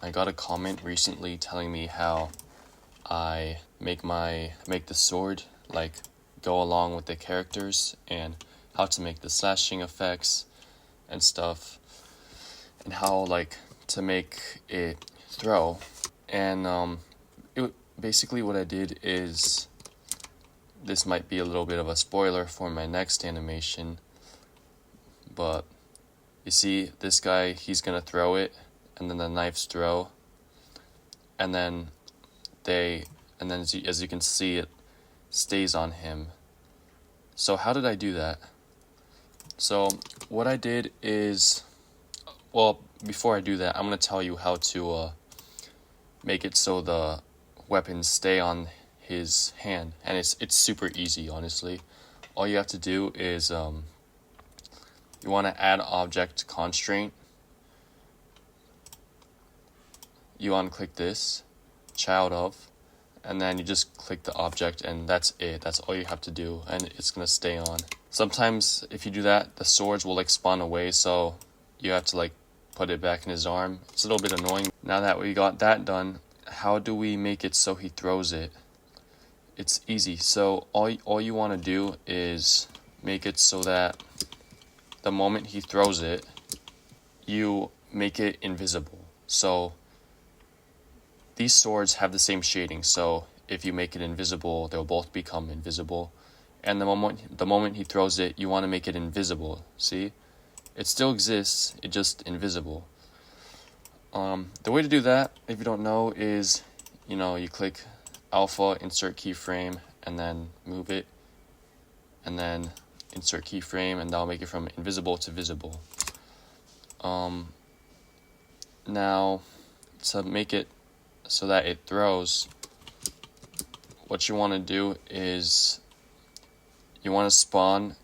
I got a comment recently telling me how I make the sword like go along with the characters, and how to make the slashing effects and stuff, and how like to make it throw. And basically what I did is, this might be a little bit of a spoiler for my next animation, but you see this guy, he's gonna throw it, and then the knives throw, and then as you can see, it stays on him. So how did I do that? So what I did is, well, before I do that, I'm gonna tell you how to make it so the weapons stay on his hand, and it's super easy, honestly. All you have to do is you want to add object constraint. You unclick this, child of, and then you just click the object, and that's it. That's all you have to do, and it's gonna stay on. Sometimes if you do that, the swords will like spawn away, so you have to like put it back in his arm. It's a little bit annoying. Now that we got that done, how do we make it so he throws it? It's easy. So all you want to do is make it so that the moment he throws it, you make it invisible. So these swords have the same shading, so if you make it invisible, they'll both become invisible. And the moment he throws it, you want to make it invisible. See? It still exists, it's just invisible. The way to do that, if you don't know, is you click alpha, insert keyframe, and then move it, and then insert keyframe, and that'll make it from invisible to visible. Now, to make it so that it throws, what you want to do is you want to spawn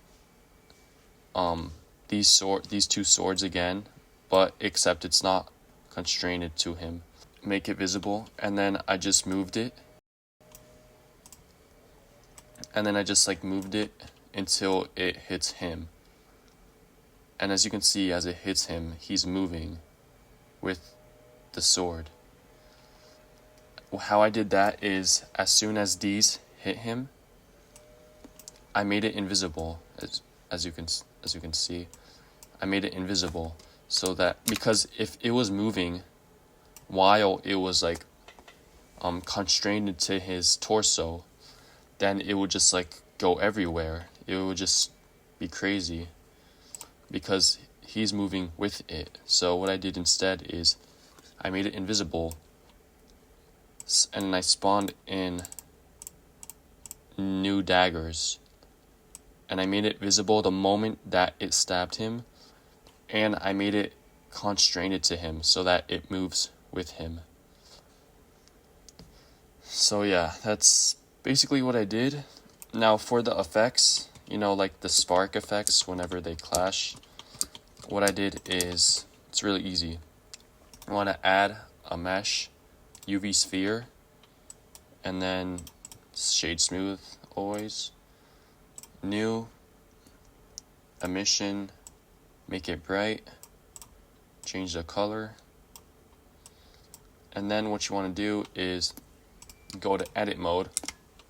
these two swords again, but except it's not constrained to him. Make it visible, and then I just moved it, and then I just like moved it until it hits him. And as you can see, as it hits him, he's moving with the sword. How I did that is, as soon as these hit him, I made it invisible. As you can see, I made it invisible, so that, because if it was moving while it was like constrained to his torso, then it would just like go everywhere. It would just be crazy because he's moving with it. So what I did instead is I made it invisible, and I spawned in new daggers, and I made it visible the moment that it stabbed him, and I made it constrained to him so that it moves with him. So yeah, that's basically what I did. Now for the effects, like the spark effects whenever they clash, what I did is, it's really easy. I want to add a mesh UV sphere, and then shade smooth always, new, emission, make it bright, change the color, and then what you want to do is go to edit mode,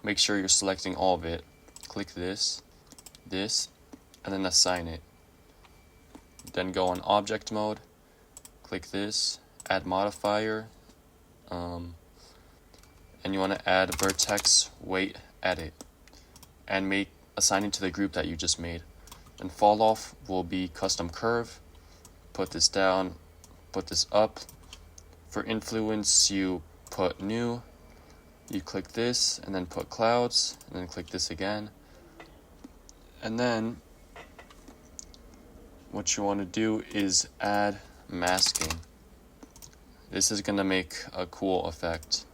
make sure you're selecting all of it, click this, and then assign it. Then go on object mode, click this, add modifier, and you want to add vertex weight edit, and assign it to the group that you just made. And fall off will be custom curve. Put this down, put this up. For influence, you put new, you click this, and then put clouds, and then click this again. And then what you want to do is add masking. This is going to make a cool effect.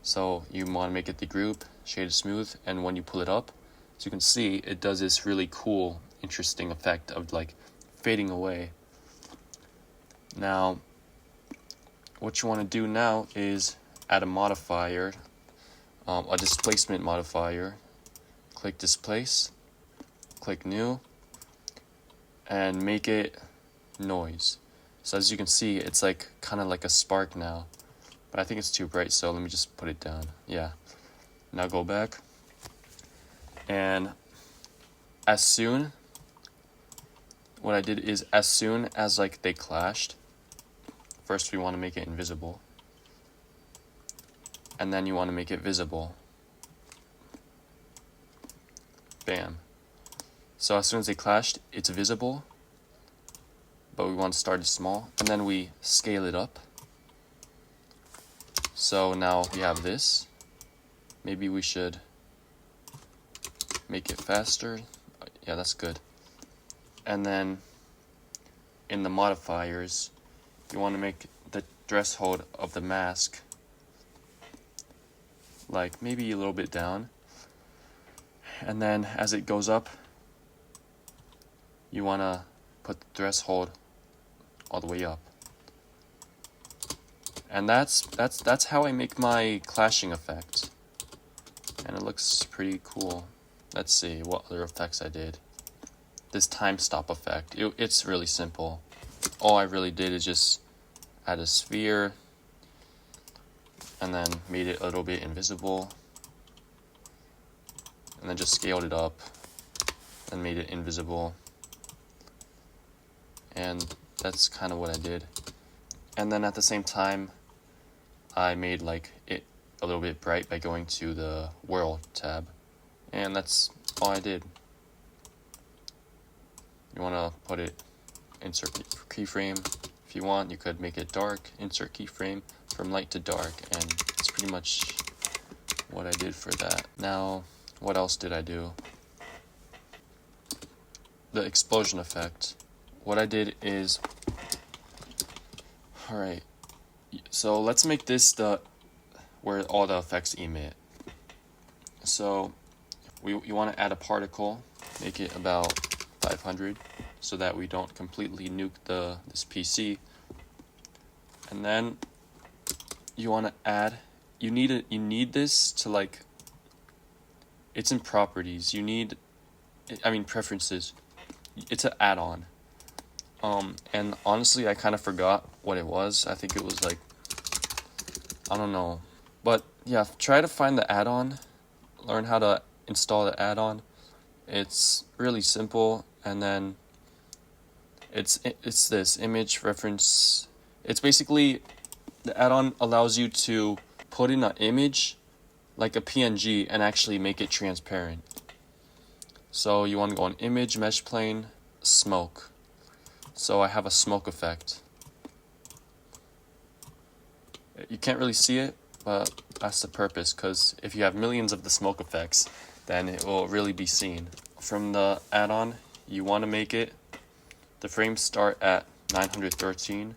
So you want to make it the group, shaded smooth, and when you pull it up, as you can see, it does this really cool, interesting effect of like fading away. Now, what you want to do now is add a modifier, a displacement modifier. Click displace, click new, and make it noise. So as you can see, it's like kind of like a spark now, but I think it's too bright, so let me just put it down. Yeah. Now go back, and what I did is as soon as like they clashed, first we want to make it invisible, and then you want to make it visible. Bam. So as soon as they clashed, it's visible, but we want to start it small, and then we scale it up. So now we have this. Maybe we should make it faster. Yeah, that's good. And then in the modifiers, you want to make the threshold of the mask like maybe a little bit down. And then as it goes up, you want to put the threshold all the way up. And that's how I make my clashing effect. And it looks pretty cool. Let's see what other effects I did. This time stop effect, it's really simple. All I really did is just add a sphere and then made it a little bit invisible, and then just scaled it up and made it invisible. And that's kind of what I did. And then at the same time, I made like it a little bit bright by going to the world tab. And that's all I did. You want to put it, insert keyframe. If you want, you could make it dark, insert keyframe from light to dark, and that's pretty much what I did for that. Now, what else did I do? The explosion effect. What I did is, alright, so let's make this where all the effects emit. So you want to add a particle, make it about 500, so that we don't completely nuke this PC. And then you want to add, you need this to like, it's in properties. Preferences. It's an add-on. And honestly, I kind of forgot what it was. I think it was like, I don't know. But yeah, try to find the add-on, learn how to install the add-on. It's really simple, and then it's this image reference. It's basically, the add-on allows you to put in an image like a PNG and actually make it transparent. So you want to go on image, mesh plane, smoke. So I have a smoke effect. You can't really see it, but that's the purpose, because if you have millions of the smoke effects, then it will really be seen. From the add-on, you want to make it, the frames start at 913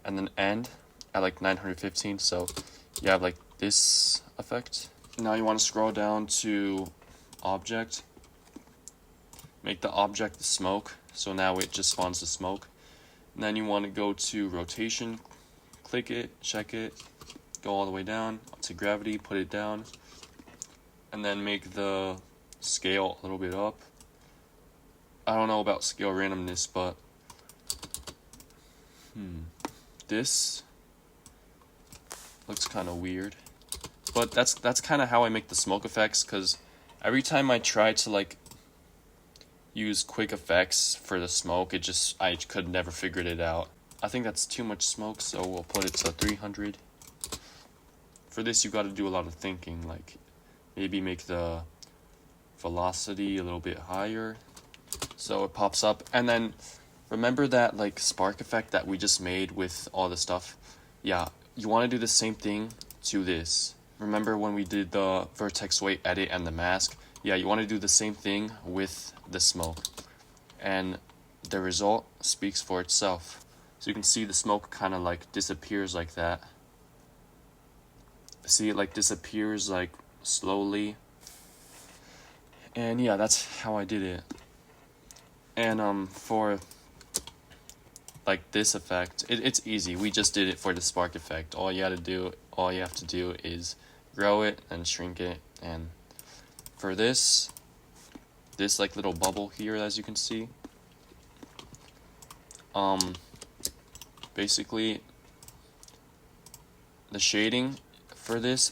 and then end at like 915, so you have like this effect. Now you want to scroll down to object, make the object the smoke, so now it just spawns the smoke. And then you want to go to rotation, click it, check it, go all the way down to gravity, put it down, and then make the scale a little bit up. I don't know about scale randomness, but this looks kind of weird. But that's kind of how I make the smoke effects, because every time I try to like use quick effects for the smoke, I could never figure it out. I think that's too much smoke, so we'll put it to 300. For this, you got to do a lot of thinking, like maybe make the velocity a little bit higher so it pops up. And then remember that like spark effect that we just made with all the stuff? Yeah, you want to do the same thing to this. Remember when we did the vertex weight edit and the mask? Yeah, you want to do the same thing with the smoke, and the result speaks for itself. So you can see the smoke kind of like disappears like that. See, it like disappears like slowly. And yeah, that's how I did it. And for like this effect, it's easy. We just did it for the spark effect. All you have to do is grow it and shrink it. And for this like little bubble here, as you can see, basically the shading for this,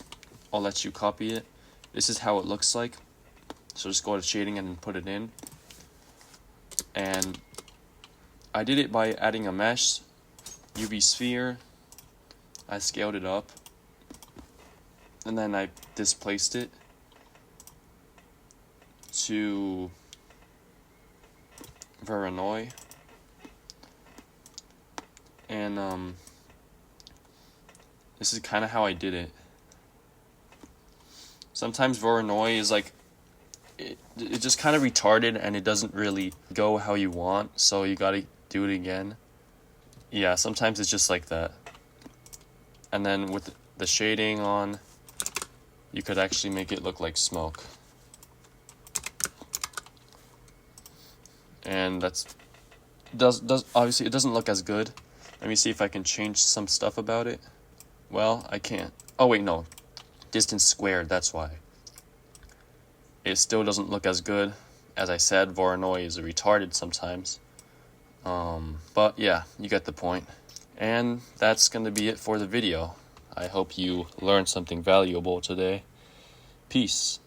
I'll let you copy it. This is how it looks like. So just go to shading and put it in. And I did it by adding a mesh, UV sphere. I scaled it up. And then I displaced it to Voronoi. And this is kind of how I did it. Sometimes Voronoi is like, it just kind of retarded and it doesn't really go how you want, so you gotta do it again. Yeah, sometimes it's just like that. And then with the shading on, you could actually make it look like smoke. And does obviously it doesn't look as good. Let me see if I can change some stuff about it. Well, I can't. Oh wait, no. Distance squared, that's why. It still doesn't look as good. As I said, Voronoi is retarded sometimes. But yeah, you get the point. And that's gonna be it for the video. I hope you learned something valuable today. Peace.